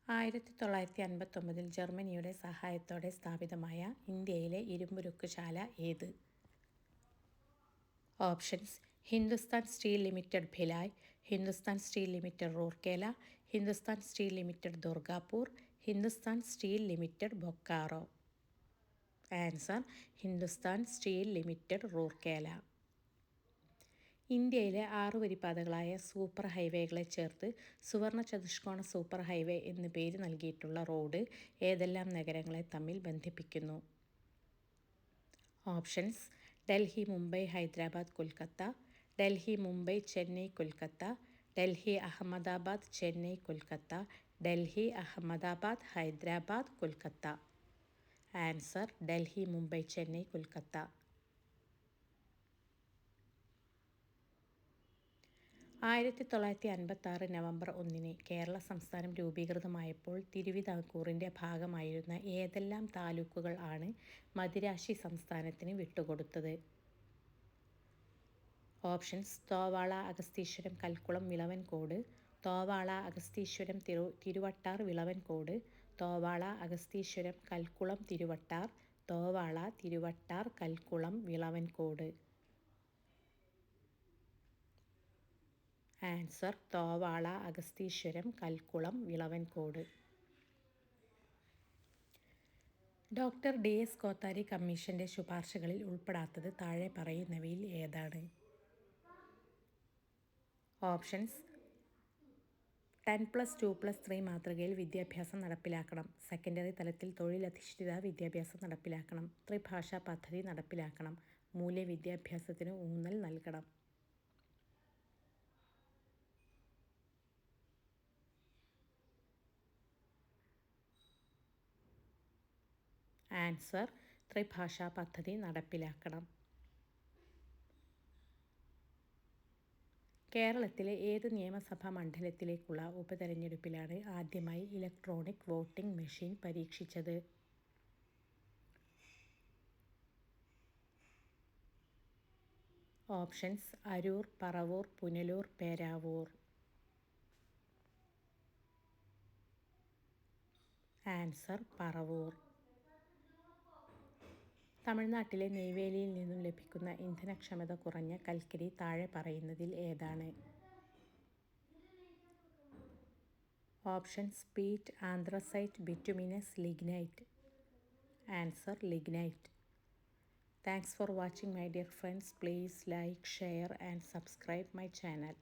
1959 ജർമ്മനിയുടെ സഹായത്തോടെ സ്ഥാപിതമായ ഇന്ത്യയിലെ ഇരുമ്പുരുക്കുശാല ഏത്? Options: Hindustan steel limited Bhilai, Hindustan steel limited Rourkela, Hindustan steel limited Durgapur, Hindustan steel limited Bokaro. Answer: Hindustan steel limited Rourkela. ഇന്ത്യയിലെ 6 വരിപ്പാതകളായ സൂപ്പർ ഹൈവേകളെ ചേർത്ത് സുവർണ ചതുഷ്കോണ സൂപ്പർ ഹൈവേ എന്ന് പേര് നൽകിയിട്ടുള്ള റോഡ് ഏതെല്ലാം നഗരങ്ങളെ തമ്മിൽ ബന്ധിപ്പിക്കുന്നു? Options: Delhi, Mumbai, Hyderabad, Kolkata, Delhi, Mumbai, Chennai, Kolkata, Delhi, Ahmedabad, Chennai, Kolkata, Delhi, Ahmedabad, Hyderabad, Kolkata. Answer: Delhi, Mumbai, Chennai, Kolkata. 1956 November 1 Kerala സംസ്ഥാനം രൂപീകൃതമായപ്പോൾ തിരുവിതാംകൂറിൻ്റെ ഭാഗമായിരുന്ന ഏതെല്ലാം താലൂക്കുകൾ ആണ് മദിരാശി സംസ്ഥാനത്തിന് വിട്ടുകൊടുത്തത്? Options: Thovala, Agastheeswaram, Kalkulam, Vilavancode, Thovala, Agastheeswaram, Thiruvattar, Vilavancode, Thovala, Agastheeswaram, Kalkulam, Thiruvattar, Thovala, Thiruvattar, Kalkulam, Vilavancode. Answer: Thovala, Agastheeswaram, Kalkulam, Vilavancode. Doctor DS Kothari കമ്മീഷന്റെ ശുപാർശകളിൽ ഉൾപ്പെടാത്തത് താഴെ പറയുന്നവയിൽ ഏതാണ്? ഓപ്ഷൻസ്: 10+2+3 മാതൃകയിൽ വിദ്യാഭ്യാസം നടപ്പിലാക്കണം, സെക്കൻഡറി തലത്തിൽ തൊഴിലധിഷ്ഠിത വിദ്യാഭ്യാസം നടപ്പിലാക്കണം, ത്രിഭാഷാ പദ്ധതി നടപ്പിലാക്കണം, മൂല്യവിദ്യാഭ്യാസത്തിന് ഊന്നൽ നൽകണം. ആൻസർ: ത്രിഭാഷാ പദ്ധതി നടപ്പിലാക്കണം. കേരളത്തിലെ ഏത് നിയമസഭാ മണ്ഡലത്തിലേക്കുള്ള ഉപതെരഞ്ഞെടുപ്പിലാണ് ആദ്യമായി ഇലക്ട്രോണിക് വോട്ടിംഗ് മെഷീൻ പരീക്ഷിച്ചത്? ഓപ്ഷൻസ്: അരൂർ, പറവൂർ, പുനലൂർ, പേരാവൂർ. ആൻസർ: പറവൂർ. തമിഴ്നാട്ടിലെ നെയ്വേലിയിൽ നിന്നും ലഭിക്കുന്ന ഇന്ധനക്ഷമത കുറഞ്ഞ കൽക്കരി താഴെ പറയുന്നതിൽ ഏതാണ്? Options: peat, anthracite, bituminous, lignite. Answer: lignite. Thanks for watching my dear friends. Please like, share and subscribe my channel.